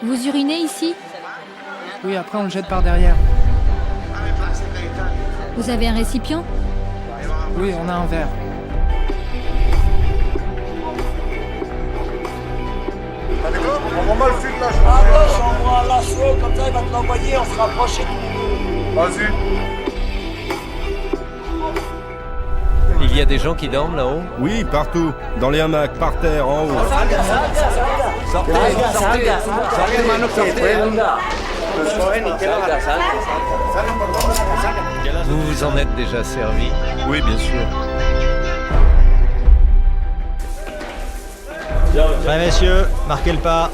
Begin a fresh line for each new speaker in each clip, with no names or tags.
Vous urinez ici?
Oui, après on le jette par derrière.
Vous avez un récipient?
Oui, on a un verre.
T'as d'accord? On prend mal le fil là, je crois.
Attention, envoie la cheveux, comme ça il va te l'envoyer, on se rapproche.
Vas-y.
Il y a des gens qui dorment là-haut?
Oui, partout. Dans les hamacs, par terre, en haut.
Sortez, Vous vous en êtes déjà servi?
Oui, bien sûr.
Prêt, messieurs, marquez le pas.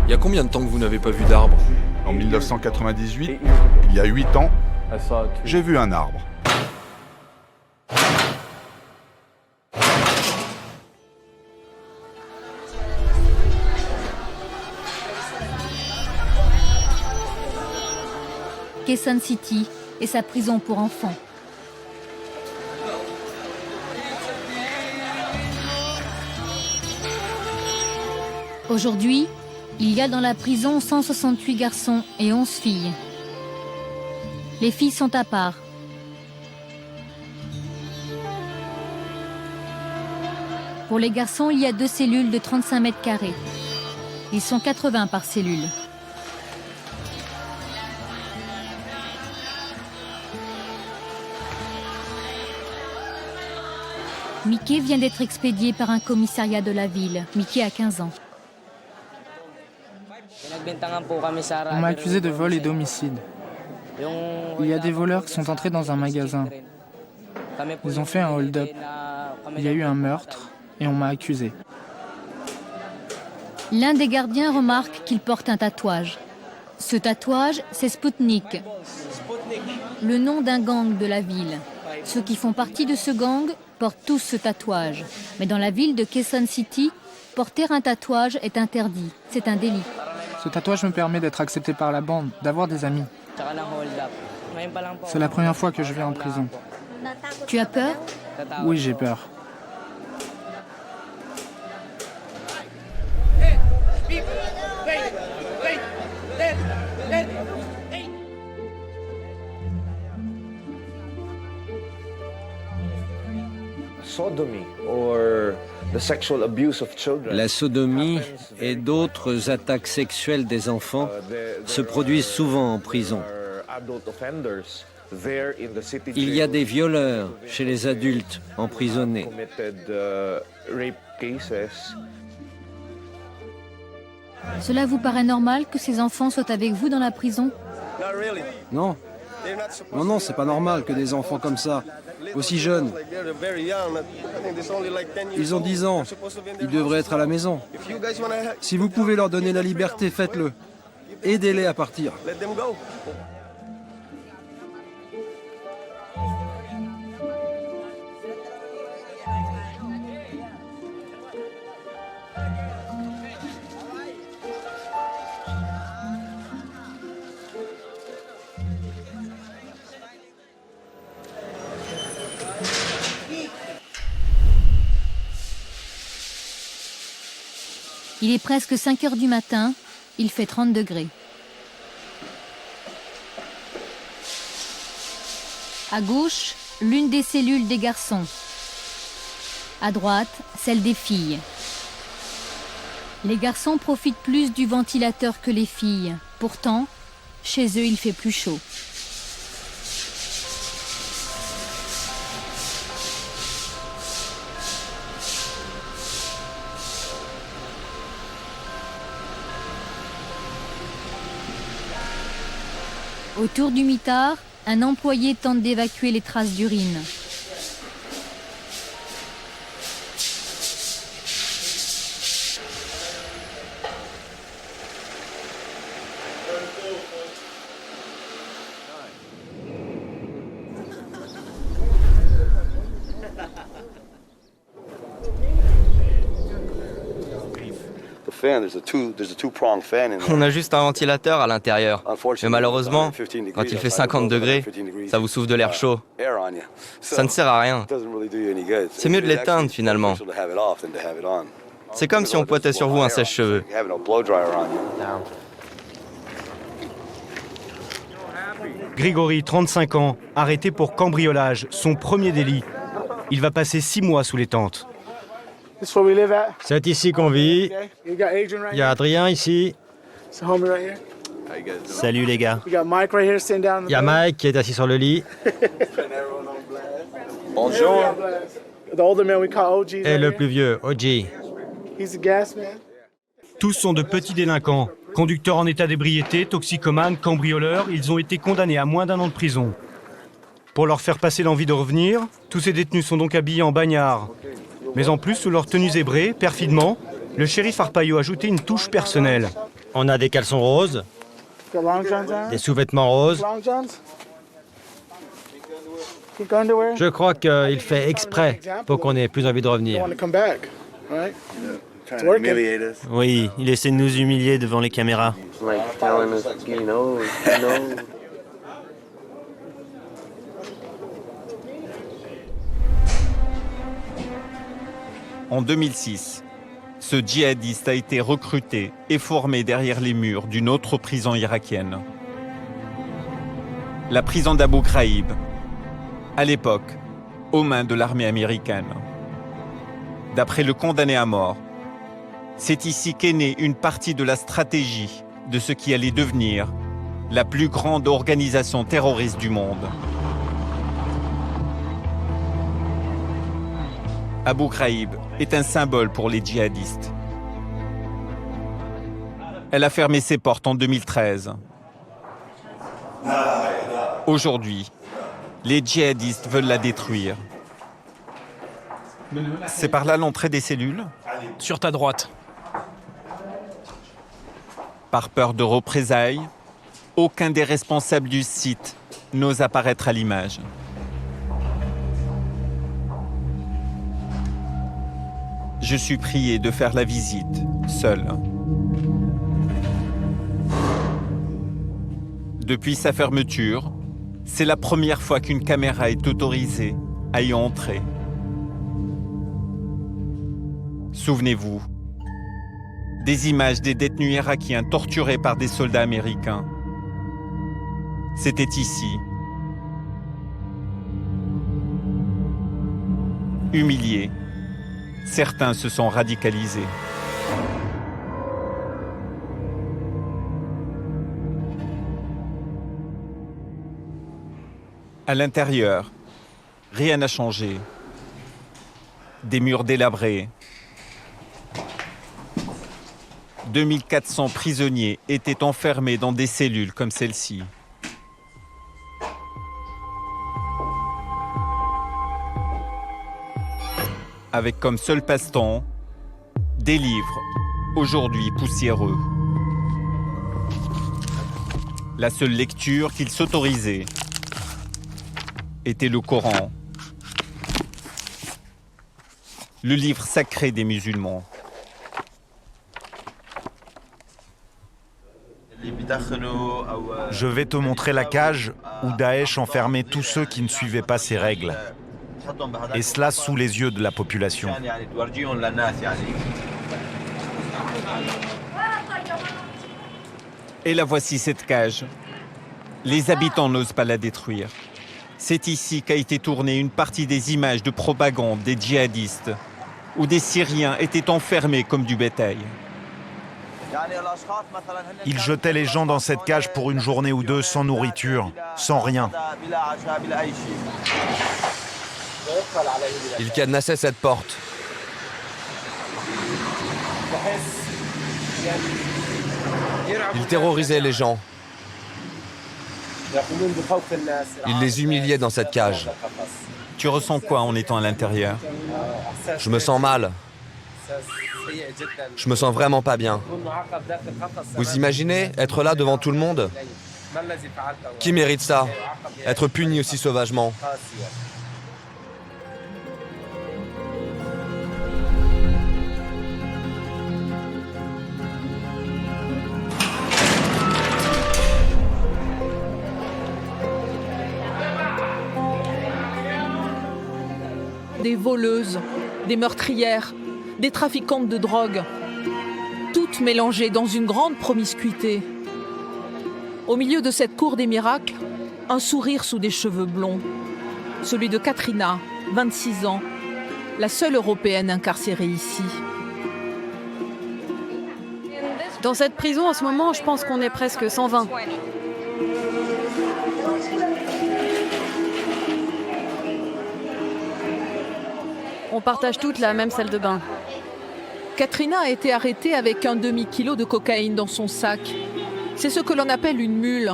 Il y a combien de temps que vous n'avez pas vu d'arbre?
En 1998, il y a 8 ans, j'ai vu un arbre.
Quezon City et sa prison pour enfants. Aujourd'hui, il y a dans la prison 168 garçons et 11 filles. Les filles sont à part. Pour les garçons, il y a 2 cellules de 35 mètres carrés. Ils sont 80 par cellule. Mickey vient d'être expédié par un commissariat de la ville. Mickey a 15 ans.
On m'a accusé de vol et d'homicide. Il y a des voleurs qui sont entrés dans un magasin. Ils ont fait un hold-up. Il y a eu un meurtre et on m'a accusé.
L'un des gardiens remarque qu'il porte un tatouage. Ce tatouage, c'est Sputnik, le nom d'un gang de la ville. Ceux qui font partie de ce gang portent tous ce tatouage. Mais dans la ville de Quezon City, porter un tatouage est interdit. C'est un délit.
Ce tatouage me permet d'être accepté par la bande, d'avoir des amis. C'est la première fois que je viens en prison.
Tu as peur?
Oui, j'ai peur.
La sodomie et d'autres attaques sexuelles des enfants se produisent souvent en prison. Il y a des violeurs chez les adultes emprisonnés.
Cela vous paraît normal que ces enfants soient avec vous dans la prison?
Non. Non, c'est pas normal que des enfants comme ça, aussi jeunes. Ils ont 10 ans. Ils devraient être à la maison. Si vous pouvez leur donner la liberté, faites-le. Aidez-les à partir.
Il est presque 5 heures du matin, il fait 30 degrés. À gauche, l'une des cellules des garçons. À droite, celle des filles. Les garçons profitent plus du ventilateur que les filles. Pourtant, chez eux, il fait plus chaud. Autour du mitard, un employé tente d'évacuer les traces d'urine.
On a juste un ventilateur à l'intérieur. Mais malheureusement, quand il fait 50 degrés, ça vous souffle de l'air chaud. Ça ne sert à rien. C'est mieux de l'éteindre finalement. C'est comme si on pointait sur vous un sèche-cheveux.
Grigory, 35 ans, arrêté pour cambriolage, son premier délit. Il va passer 6 mois sous les tentes.
C'est ici qu'on vit. Il y a Adrien ici. Salut les gars. Il y a Mike qui est assis sur le lit.
Bonjour.
Et le plus vieux, OG.
Tous sont de petits délinquants. Conducteurs en état d'ébriété, toxicomanes, cambrioleurs, ils ont été condamnés à moins d'1 an de prison. Pour leur faire passer l'envie de revenir, tous ces détenus sont donc habillés en bagnard. Mais en plus, sous leurs tenues zébrées, perfidement, le shérif Arpaio a ajouté une touche personnelle.
On a des caleçons roses, des sous-vêtements roses. Je crois qu'il fait exprès pour qu'on ait plus envie de revenir.
Oui, il essaie de nous humilier devant les caméras.
En 2006, ce djihadiste a été recruté et formé derrière les murs d'une autre prison irakienne. La prison d'Abu Ghraib, à l'époque, aux mains de l'armée américaine. D'après le condamné à mort, c'est ici qu'est née une partie de la stratégie de ce qui allait devenir la plus grande organisation terroriste du monde. Abu Ghraib est un symbole pour les djihadistes. Elle a fermé ses portes en 2013. Aujourd'hui, les djihadistes veulent la détruire. C'est par là l'entrée des cellules ?
Sur ta droite.
Par peur de représailles, aucun des responsables du site n'ose apparaître à l'image. Je suis prié de faire la visite, seul. Depuis sa fermeture, c'est la première fois qu'une caméra est autorisée à y entrer. Souvenez-vous, des images des détenus irakiens torturés par des soldats américains. C'était ici. Humiliés, certains se sont radicalisés. À l'intérieur, rien n'a changé. Des murs délabrés. 2400 prisonniers étaient enfermés dans des cellules comme celle-ci. Avec comme seul passe-temps, des livres, aujourd'hui poussiéreux. La seule lecture qu'ils s'autorisaient était le Coran, le livre sacré des musulmans.
Je vais te montrer la cage où Daesh enfermait tous ceux qui ne suivaient pas ses règles. Et cela sous les yeux de la population.
Et la voici cette cage. Les habitants n'osent pas la détruire. C'est ici qu'a été tournée une partie des images de propagande des djihadistes, où des Syriens étaient enfermés comme du bétail.
Ils jetaient les gens dans cette cage pour une journée ou deux sans nourriture, sans rien.
Ils cadenassaient cette porte. Ils terrorisaient les gens. Ils les humiliaient dans cette cage.
Tu ressens quoi en étant à l'intérieur?
Je me sens mal. Je me sens vraiment pas bien. Vous imaginez être là devant tout le monde? Qui mérite ça? Être puni aussi sauvagement?
des voleuses, des meurtrières, des trafiquantes de drogue. Toutes mélangées dans une grande promiscuité. Au milieu de cette cour des miracles, un sourire sous des cheveux blonds. Celui de Katrina, 26 ans, la seule Européenne incarcérée ici.
Dans cette prison, en ce moment, je pense qu'on est presque 120. On partage toutes la même salle de bain.
Katrina a été arrêtée avec un demi-kilo de cocaïne dans son sac. C'est ce que l'on appelle une mule,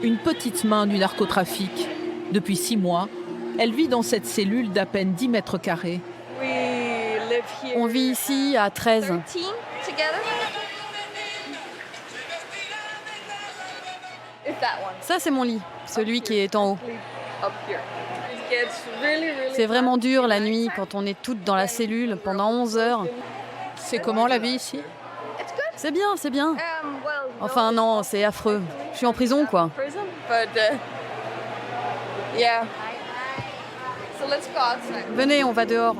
une petite main du narcotrafic. Depuis 6 mois, elle vit dans cette cellule d'à peine 10 mètres carrés.
On vit ici à 13. Ça, c'est mon lit, celui qui est en haut. C'est vraiment dur la nuit quand on est toutes dans la cellule pendant 11 heures.
C'est comment la vie ici?
C'est bien, c'est bien. Enfin non, c'est affreux. Je suis en prison, quoi. Venez, on va dehors.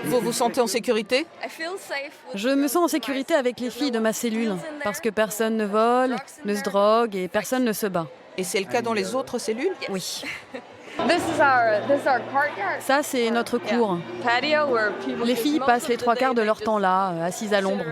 Vous vous sentez en sécurité?
Je me sens en sécurité avec les filles de ma cellule, parce que personne ne vole, ne se drogue et personne ne se bat.
Et c'est le cas dans les autres cellules?
Oui. Ça, c'est notre cour. Les filles passent les 3/4 de leur temps là, assises à l'ombre.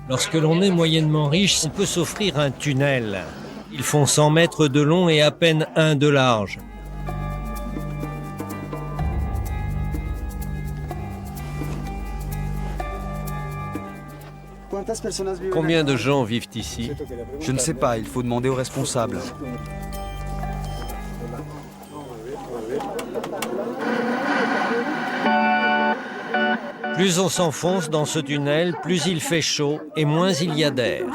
Lorsque l'on est moyennement riche, on peut s'offrir un tunnel. Ils font 100 mètres de long et à peine 1 de large. Combien de gens vivent ici?
Je ne sais pas, il faut demander aux responsables.
Plus on s'enfonce dans ce tunnel, plus il fait chaud et moins il y a d'air.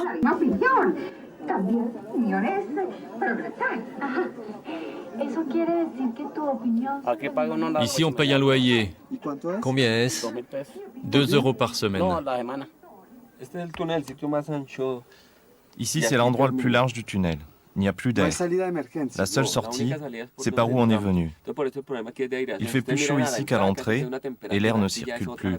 Ici, on paye un loyer.
Combien est-ce?
2 € par semaine.
Ici, c'est l'endroit le plus large du tunnel. Il n'y a plus d'air. La seule sortie, c'est par où on est venu. Il fait plus chaud ici qu'à l'entrée et l'air ne circule plus.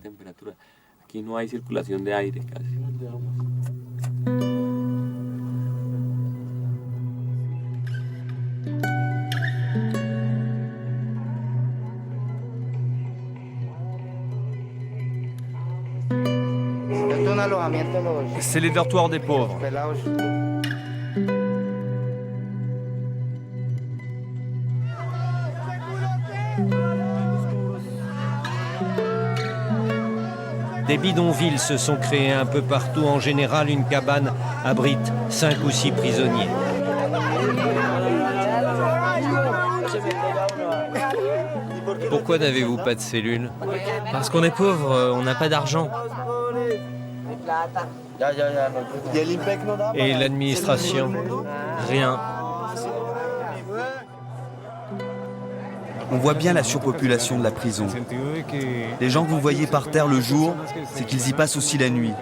C'est les dortoirs des pauvres.
Des bidonvilles se sont créés un peu partout. En général, une cabane abrite 5 ou 6 prisonniers.
Pourquoi n'avez-vous pas de cellule?
Parce qu'on est pauvre, on n'a pas d'argent.
Et l'administration?
Rien.
On voit bien la surpopulation de la prison. Les gens que vous voyez par terre le jour, c'est qu'ils y passent aussi la nuit.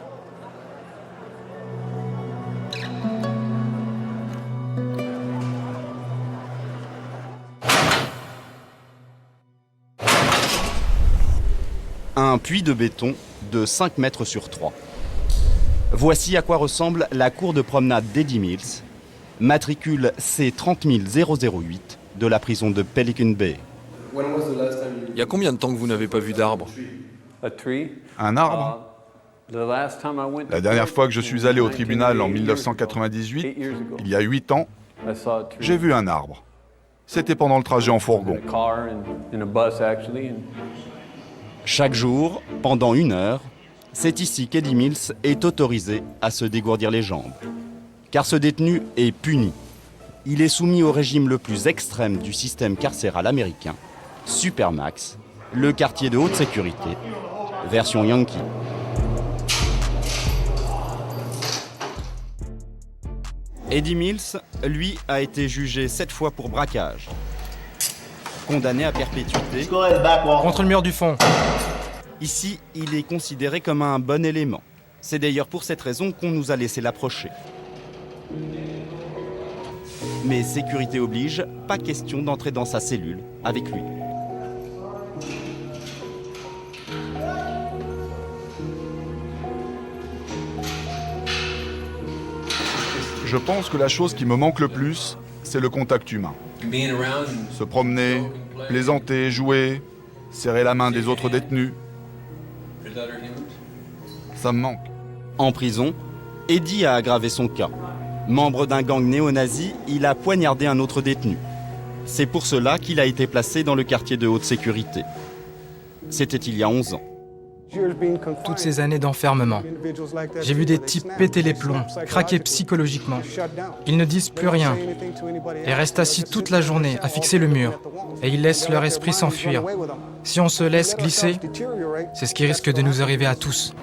Un puits de béton de 5 mètres sur 3. Voici à quoi ressemble la cour de promenade d'Eddie Mills, matricule C30008 de la prison de Pelican Bay.
Il y a combien de temps que vous n'avez pas vu d'arbre?
Un arbre? La dernière fois que je suis allé au tribunal en 1998, il y a 8 ans, j'ai vu un arbre. C'était pendant le trajet en fourgon.
Chaque jour, pendant 1 heure, c'est ici qu'Eddie Mills est autorisé à se dégourdir les jambes. Car ce détenu est puni. Il est soumis au régime le plus extrême du système carcéral américain, Supermax, le quartier de haute sécurité, version Yankee. Eddie Mills, lui, a été jugé 7 fois pour braquage. condamné à perpétuité.
Contre le mur du fond.
Ici, il est considéré comme un bon élément. C'est d'ailleurs pour cette raison qu'on nous a laissé l'approcher. Mais sécurité oblige, pas question d'entrer dans sa cellule avec lui.
Je pense que la chose qui me manque le plus, c'est le contact humain. Se promener, plaisanter, jouer, serrer la main des autres détenus. Ça me manque.
En prison, Eddie a aggravé son cas. Membre d'un gang néo-nazi, il a poignardé un autre détenu. C'est pour cela qu'il a été placé dans le quartier de haute sécurité. C'était il y a 11 ans.
Toutes ces années d'enfermement, j'ai vu des types péter les plombs, craquer psychologiquement. Ils ne disent plus rien et restent assis toute la journée à fixer le mur. Et ils laissent leur esprit s'enfuir. Si on se laisse glisser, c'est ce qui risque de nous arriver à tous.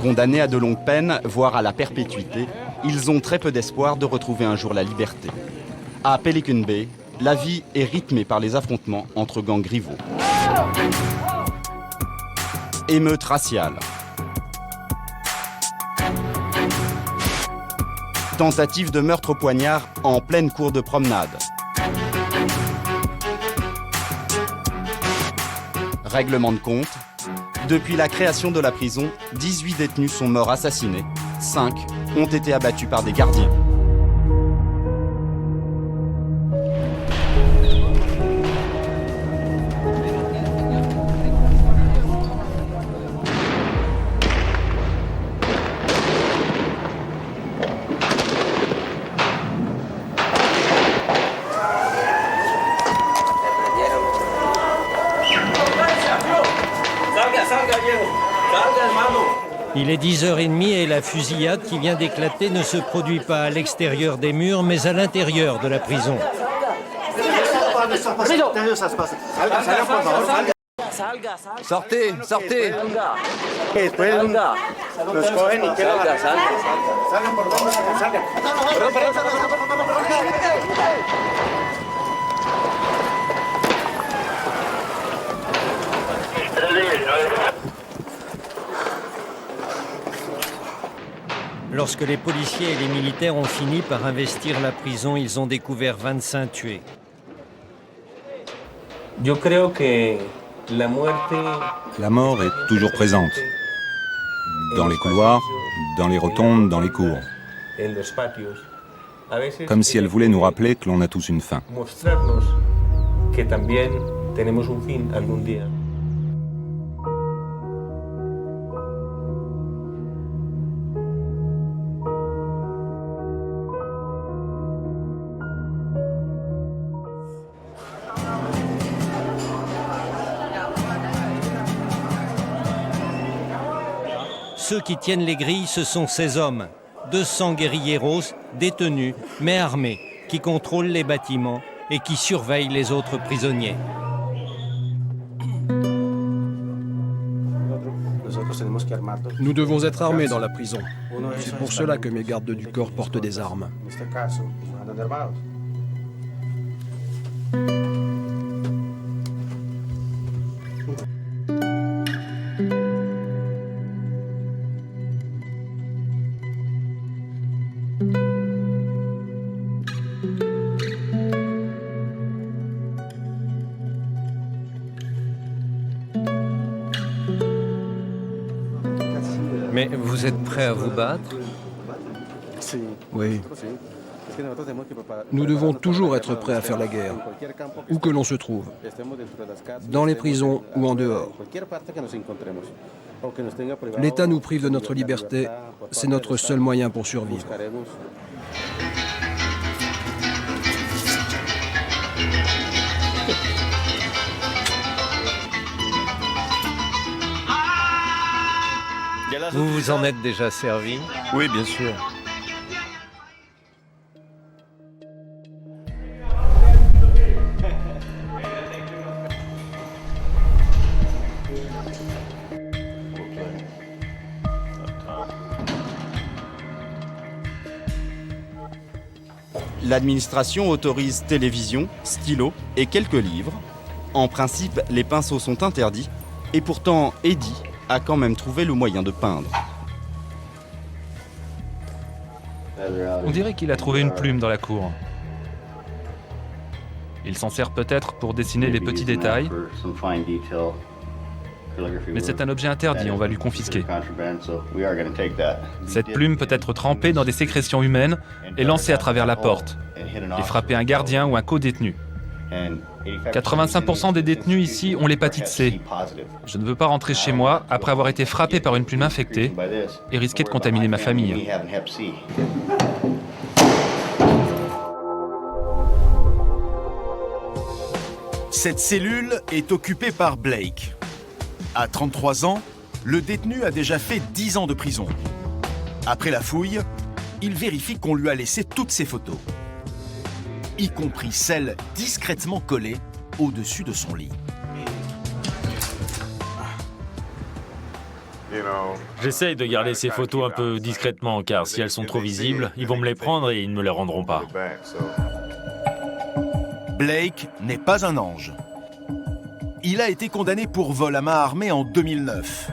Condamnés à de longues peines, voire à la perpétuité, ils ont très peu d'espoir de retrouver un jour la liberté. À Pelican Bay, la vie est rythmée par les affrontements entre gangs rivaux. Émeute raciale. Tentative de meurtre au poignard en pleine cour de promenade. Règlement de compte. Depuis la création de la prison, 18 détenus sont morts assassinés. 5 ont été abattus par des gardiens.
Il est 10h30 et la fusillade qui vient d'éclater ne se produit pas à l'extérieur des murs, mais à l'intérieur de la prison.
Sortez, sortez.
Lorsque les policiers et les militaires ont fini par investir la prison, ils ont découvert 25 tués.
La mort est toujours présente. Dans les couloirs, dans les rotondes, dans les cours. Comme si elle voulait nous rappeler que l'on a tous une fin.
Ceux qui tiennent les grilles, ce sont ces hommes, 200 guérilleros, détenus, mais armés, qui contrôlent les bâtiments et qui surveillent les autres prisonniers.
Nous devons être armés dans la prison. C'est pour cela que mes gardes du corps portent des armes.
Mais vous êtes prêts à vous battre?
Oui. Nous devons toujours être prêts à faire la guerre, où que l'on se trouve, dans les prisons ou en dehors. L'État nous prive de notre liberté, c'est notre seul moyen pour survivre.
Vous vous en êtes déjà servi?
Oui, bien sûr.
L'administration autorise télévision, stylos et quelques livres En principe, les pinceaux sont interdits, et pourtant Eddie a quand même trouvé le moyen de peindre.
On dirait qu'il a trouvé une plume dans la cour. Il s'en sert peut-être pour dessiner les petits détails, mais c'est un objet interdit, on va lui confisquer. Cette plume peut être trempée dans des sécrétions humaines et lancée à travers la porte, et frapper un gardien ou un co-détenu. 85% des détenus ici ont l'hépatite C. Je ne veux pas rentrer chez moi après avoir été frappé par une plume infectée et risquer de contaminer ma famille.
Cette cellule est occupée par Blake. À 33 ans, le détenu a déjà fait 10 ans de prison. Après la fouille, il vérifie qu'on lui a laissé toutes ses photos, y compris celles discrètement collées au-dessus de son lit.
J'essaye de garder ces photos un peu discrètement, car si elles sont trop visibles, ils vont me les prendre et ils ne me les rendront pas.
Blake n'est pas un ange. Il a été condamné pour vol à main armée en 2009.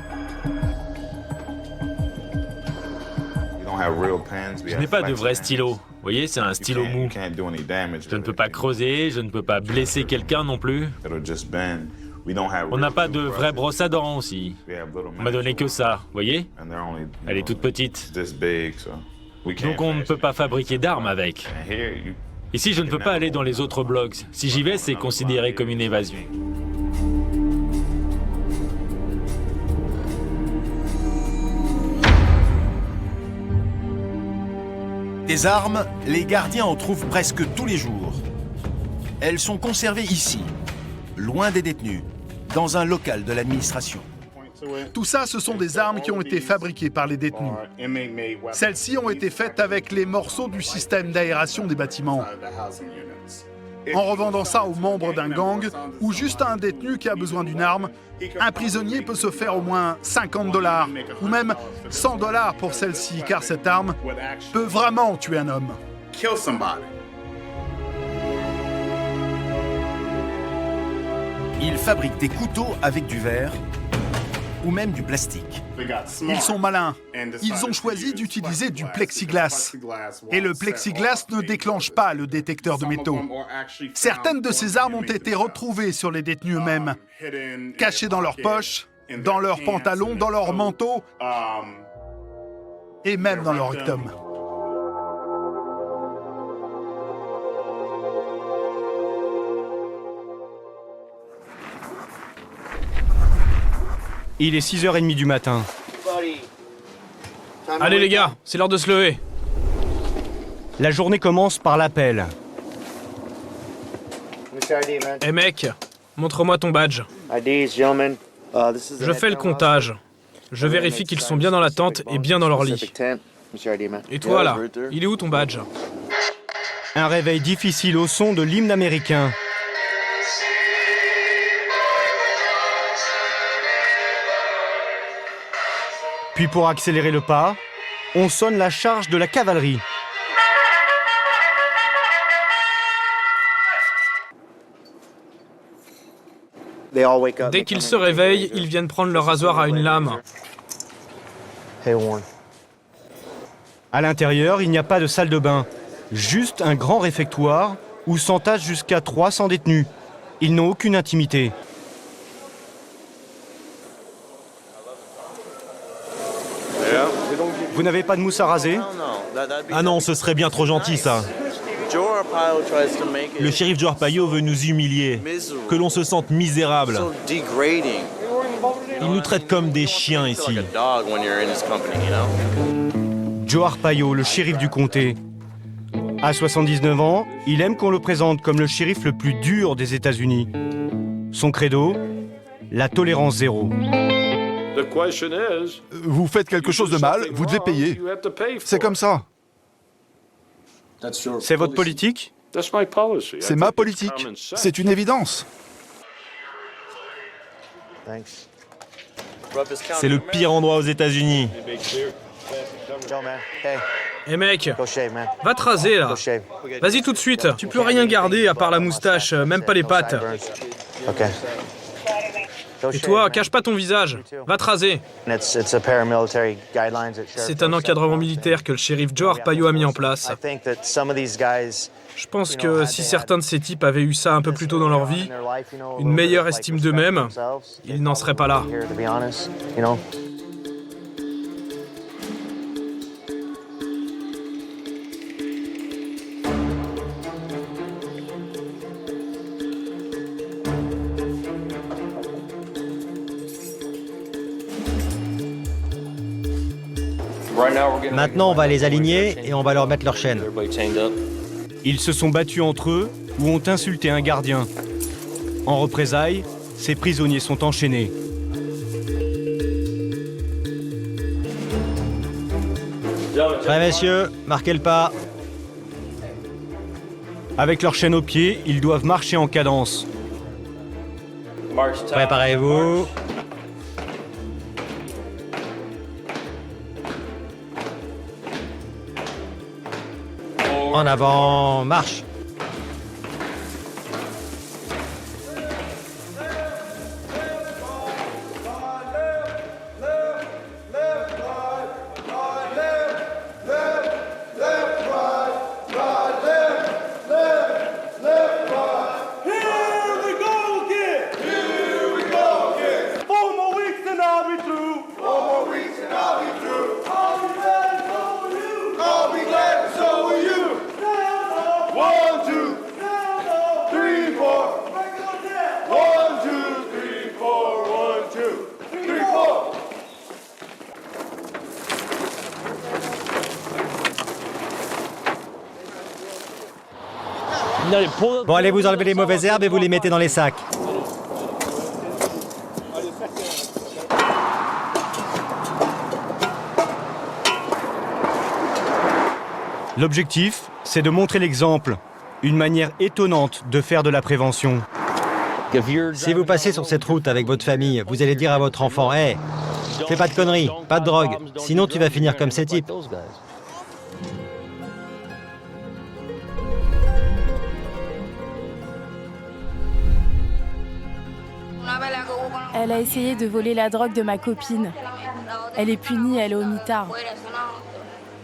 Je n'ai pas de vrai stylo. Vous voyez, c'est un stylo mou. Je ne peux pas creuser, je ne peux pas blesser quelqu'un non plus. On n'a pas de vraie brosse à dents aussi. On m'a donné que ça, vous voyez? Elle est toute petite. Donc on ne peut pas fabriquer d'armes avec. Ici, je ne peux pas aller dans les autres blocs. Si j'y vais, c'est considéré comme une évasion.
Des armes, les gardiens en trouvent presque tous les jours. Elles sont conservées ici, loin des détenus, dans un local de l'administration.
Tout ça, ce sont des armes qui ont été fabriquées par les détenus. Celles-ci ont été faites avec les morceaux du système d'aération des bâtiments. En revendant ça aux membres d'un gang ou juste à un détenu qui a besoin d'une arme, un prisonnier peut se faire au moins $50 ou même $100 pour celle-ci, car cette arme peut vraiment tuer un homme.
Ils fabriquent des couteaux avec du verre ou même du plastique.
Ils sont malins. Ils ont choisi d'utiliser du plexiglas. Et le plexiglas ne déclenche pas le détecteur de métaux. Certaines de ces armes ont été retrouvées sur les détenus eux-mêmes, cachées dans leurs poches, dans leurs pantalons, dans leurs manteaux et même dans leur rectum.
Il est 6h30 du matin.
Allez les gars, c'est l'heure de se lever.
La journée commence par l'appel.
Eh mec, montre-moi ton badge. Je fais le comptage. Je vérifie qu'ils sont bien dans la tente et bien dans leur lit. Et toi là, il est où ton badge?
Un réveil difficile au son de l'hymne américain. Puis pour accélérer le pas, on sonne la charge de la cavalerie.
Dès qu'ils se réveillent, ils viennent prendre leur rasoir à une lame.
À l'intérieur, il n'y a pas de salle de bain, juste un grand réfectoire où s'entassent jusqu'à 300 détenus. Ils n'ont aucune intimité. Vous n'avez pas de mousse à raser?
Ah non, ce serait bien trop gentil ça. Le shérif Joe Arpaio veut nous humilier, que l'on se sente misérable. Il nous traite comme des chiens ici.
Joe Arpaio, le shérif du comté. À 79 ans, il aime qu'on le présente comme le shérif le plus dur des États-Unis. Son credo, la tolérance zéro.
Vous faites quelque chose de mal, vous devez payer. C'est comme ça.
C'est votre politique?
C'est ma politique. C'est une évidence.
C'est le pire endroit aux États-Unis.
Eh mec, va te raser là. Vas-y tout de suite, tu peux rien garder à part la moustache, même pas les pattes. Et toi, cache pas ton visage. Va te raser. C'est un encadrement militaire que le shérif Joe Arpaio a mis en place. Je pense que si certains de ces types avaient eu ça un peu plus tôt dans leur vie, une meilleure estime d'eux-mêmes, ils n'en seraient pas là.
Maintenant, on va les aligner et on va leur mettre leur chaîne.
Ils se sont battus entre eux ou ont insulté un gardien. En représailles, ces prisonniers sont enchaînés.
Prêts, messieurs, marquez le pas.
Avec leur chaîne aux pieds, ils doivent marcher en cadence.
Préparez-vous. En avant, marche. Bon, allez vous enlever les mauvaises herbes et vous les mettez dans les sacs.
L'objectif, c'est de montrer l'exemple, une manière étonnante de faire de la prévention.
Si vous passez sur cette route avec votre famille, vous allez dire à votre enfant « Hey, fais pas de conneries, pas de drogue, sinon tu vas finir comme ces types. »
Elle a essayé de voler la drogue de ma copine. Elle est punie, elle est au mitard.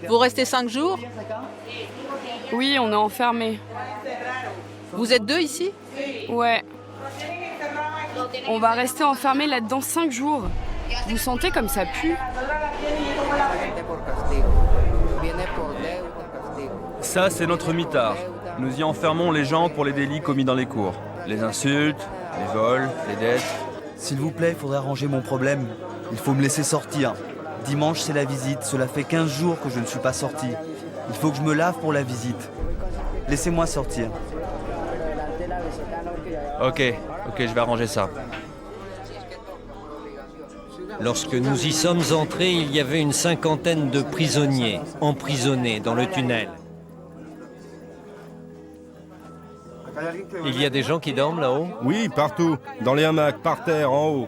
Vous restez 5 jours?
Oui, on est enfermés.
Vous êtes 2 ici?
Ouais. On va rester enfermés là-dedans 5 jours. Vous sentez comme ça pue?
Ça, c'est notre mitard. Nous y enfermons les gens pour les délits commis dans les cours. Les insultes, les vols, les dettes.
S'il vous plaît, il faudrait arranger mon problème. Il faut me laisser sortir. Dimanche, c'est la visite. Cela fait 15 jours que je ne suis pas sorti. Il faut que je me lave pour la visite. Laissez-moi sortir.
Ok, je vais arranger ça.
Lorsque nous y sommes entrés, il y avait une 50aine de prisonniers emprisonnés dans le tunnel. Il y a des gens qui dorment là-haut?
Oui, partout. Dans les hamacs, par terre, en haut.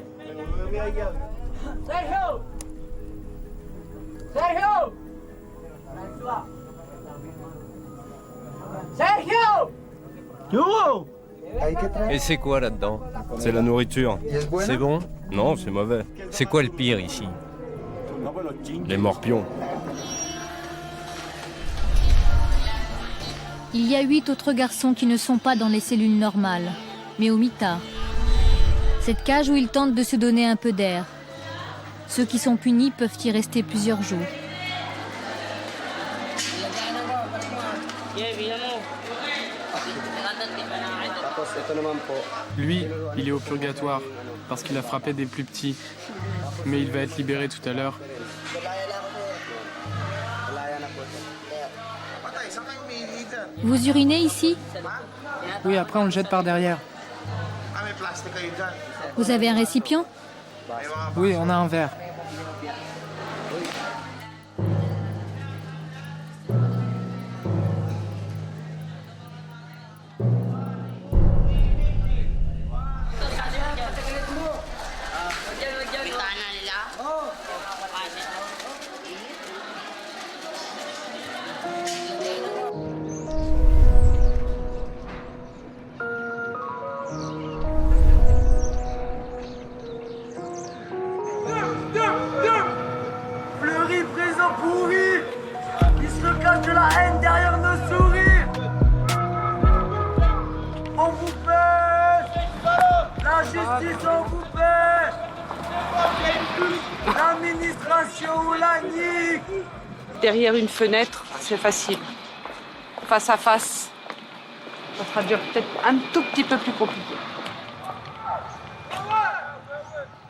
Et c'est quoi là-dedans?
C'est la nourriture.
C'est bon?
Non, c'est mauvais.
C'est quoi le pire ici?
Les morpions.
Il y a 8 autres garçons qui ne sont pas dans les cellules normales, mais au mitard. Cette cage où ils tentent de se donner un peu d'air. Ceux qui sont punis peuvent y rester plusieurs jours.
Lui, il est au purgatoire, parce qu'il a frappé des plus petits. Mais il va être libéré tout à l'heure.
Vous urinez ici?
Oui, après on le jette par derrière.
Vous avez un récipient?
Oui, on a un verre.
L'administration la nique.
Derrière une fenêtre, c'est facile. Face à face, ça sera peut-être un tout petit peu plus compliqué.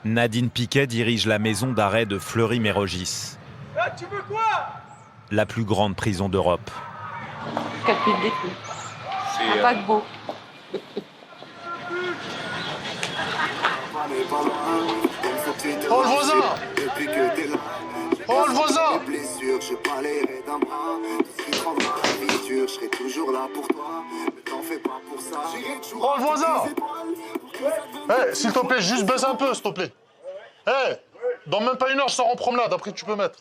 Nadine Piquet dirige la maison d'arrêt de Fleury-Mérogis.
Tu veux quoi?
La plus grande prison d'Europe.
4000 détenus. Un paquebot.
Oh le voisin! Oh le voisin! Oh le voisin! Eh, s'il te plaît, juste baisse un peu, s'il te plaît. Eh, dans même pas une heure, je sors en promenade, après tu peux mettre.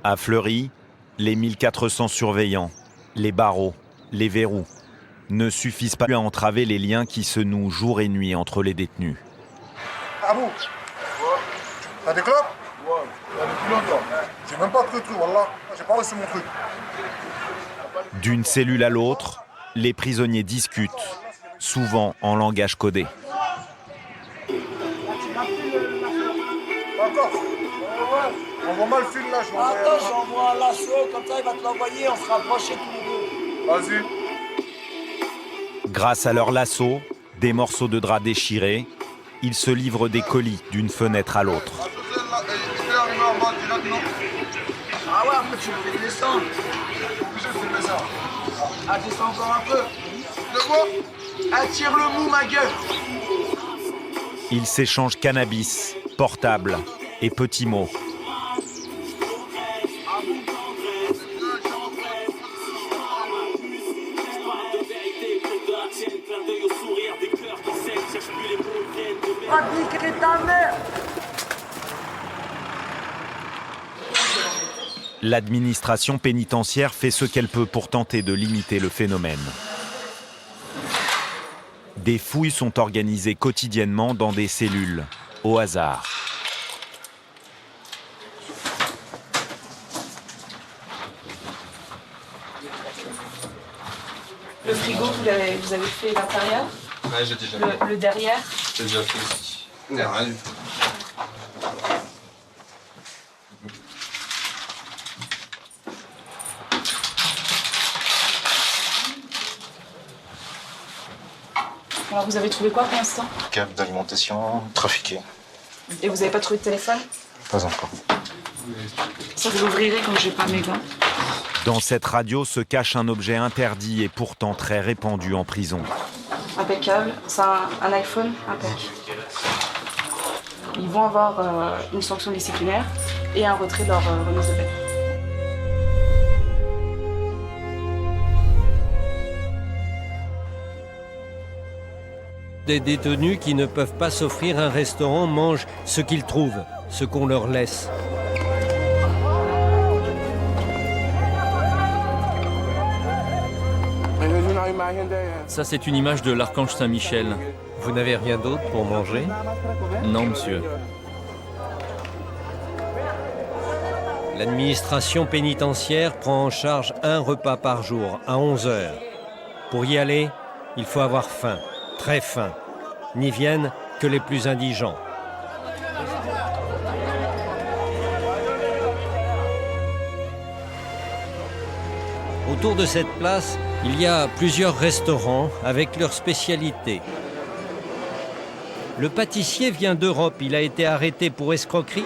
À Fleury, les 1400 surveillants, les barreaux, les verrous ne suffisent pas à entraver les liens qui se nouent jour et nuit entre les détenus.
Ah bon? T'as des clopes? Ouais, depuis longtemps. J'ai même pas de truc, wallah. J'ai pas reçu mon truc.
D'une cellule à l'autre, les prisonniers discutent, souvent en langage codé.
D'accord. Envoie-moi le fil là, je vais envoyer. Attends, j'envoie un lasso, comme ça il va te l'envoyer, on se rapproche tous les deux. Vas-y.
Grâce à leur lasso, des morceaux de drap déchirés, ils se livrent des colis d'une fenêtre à l'autre.
Ah ouais, après tu me fais descendre. Je fais ça. Ah, descends encore un peu. De quoi? Attire le mou, ma gueule.
Ils s'échangent cannabis, portables et petits mots. L'administration pénitentiaire fait ce qu'elle peut pour tenter de limiter le phénomène. Des fouilles sont organisées quotidiennement dans des cellules, au hasard.
Le frigo, vous avez fait l'intérieur?
Ouais, j'ai déjà fait.
Le derrière?
J'ai déjà fait aussi. Rien du tout.
Alors vous avez trouvé quoi pour l'instant?
Câble d'alimentation trafiqué.
Et vous n'avez pas trouvé de téléphone?
Pas encore.
Ça, vous l'ouvrirez quand j'ai pas mes gants.
Dans cette radio se cache un objet interdit et pourtant très répandu en prison.
Impeccable. C'est un iPhone impec. Ils vont avoir une sanction disciplinaire et un retrait de leur remise de peine.
Des détenus qui ne peuvent pas s'offrir un restaurant mangent ce qu'ils trouvent, ce qu'on leur laisse.
Ça, c'est une image de l'archange Saint-Michel.
Vous n'avez rien d'autre pour manger?
Non, monsieur.
L'administration pénitentiaire prend en charge un repas par jour, à 11 heures. Pour y aller, il faut avoir faim, très faim. N'y viennent que les plus indigents. Autour de cette place, il y a plusieurs restaurants avec leurs spécialités. Le pâtissier vient d'Europe, il a été arrêté pour escroquerie.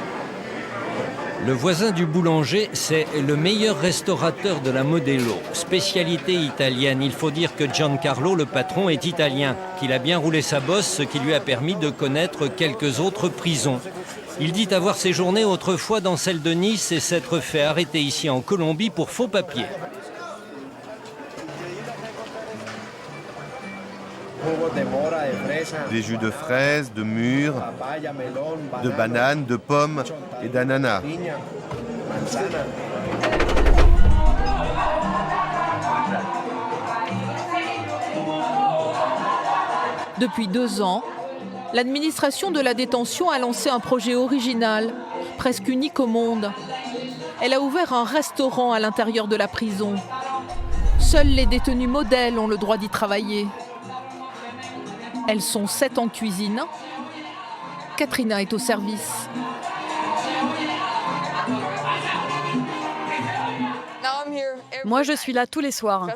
Le voisin du boulanger, c'est le meilleur restaurateur de la Modelo, spécialité italienne. Il faut dire que Giancarlo, le patron, est italien, qu'il a bien roulé sa bosse, ce qui lui a permis de connaître quelques autres prisons. Il dit avoir séjourné autrefois dans celle de Nice et s'être fait arrêter ici en Colombie pour faux papiers.
Des jus de fraises, de mûres, de bananes, de pommes et d'ananas.
Depuis 2 ans, l'administration de la détention a lancé un projet original, presque unique au monde. Elle a ouvert un restaurant à l'intérieur de la prison. Seuls les détenus modèles ont le droit d'y travailler. Elles sont 7 en cuisine. Katrina est au service.
Moi, je suis là tous les soirs.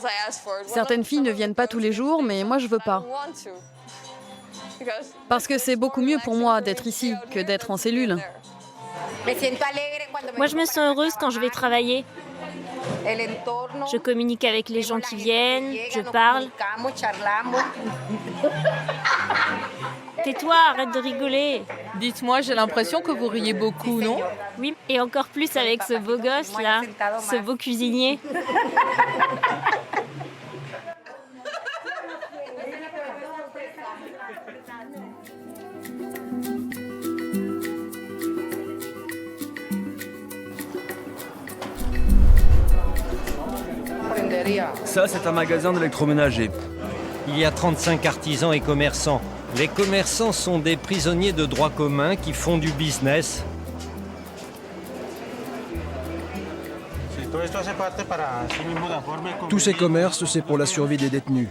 Certaines filles ne viennent pas tous les jours, mais moi, je veux pas. Parce que c'est beaucoup mieux pour moi d'être ici que d'être en cellule.
Moi, je me sens heureuse quand je vais travailler. Je communique avec les gens qui viennent, je parle. Tais-toi, arrête de rigoler.
Dites-moi, j'ai l'impression que vous riez beaucoup, non?
Oui, et encore plus avec ce beau gosse là, ce beau cuisinier.
Ça, c'est un magasin d'électroménager.
Il y a 35 artisans et commerçants. Les commerçants sont des prisonniers de droit commun qui font du business.
Tous ces commerces, c'est pour la survie des détenus.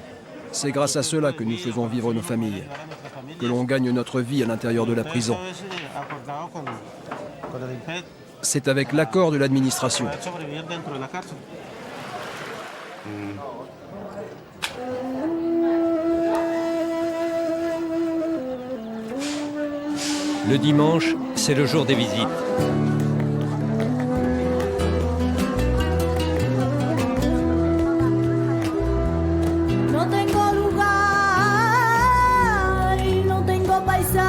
C'est grâce à cela que nous faisons vivre nos familles, que l'on gagne notre vie à l'intérieur de la prison. C'est avec l'accord de l'administration.
Le dimanche, c'est le jour des visites.
No tengo lugar y no tengo paisaje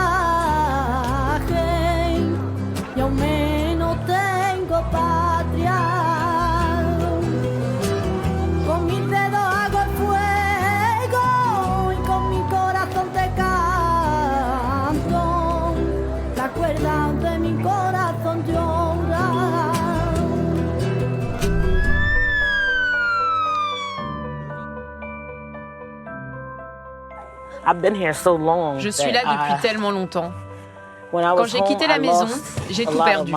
y aún menos tengo patria. Con mis dedos hago el fuego y con mi corazón te canto. La cuerda de mi corazón llora.
Je suis là depuis tellement longtemps. Quand j'ai quitté la maison, j'ai tout perdu.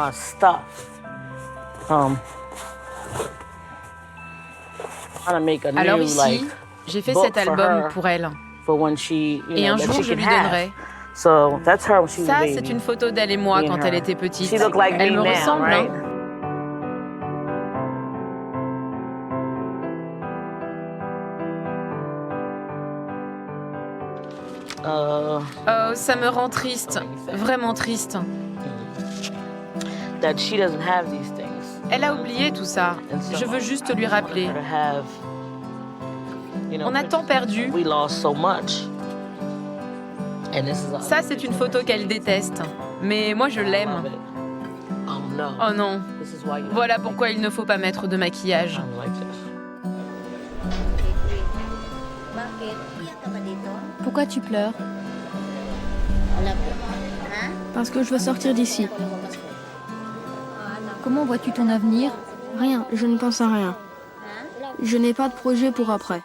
Alors ici, j'ai fait cet album pour elle. Et un jour, je lui donnerai. Ça, c'est une photo d'elle et moi quand elle était petite. Elle me ressemble, hein? Oh, ça me rend triste, vraiment triste. Elle a oublié tout ça. Je veux juste lui rappeler. On a tant perdu. Ça, c'est une photo qu'elle déteste. Mais moi, je l'aime. Oh non. Voilà pourquoi il ne faut pas mettre de maquillage.
Pourquoi tu pleures?
Parce que je veux sortir d'ici.
Comment vois-tu ton avenir?
Rien, je ne pense à rien. Je n'ai pas de projet pour après.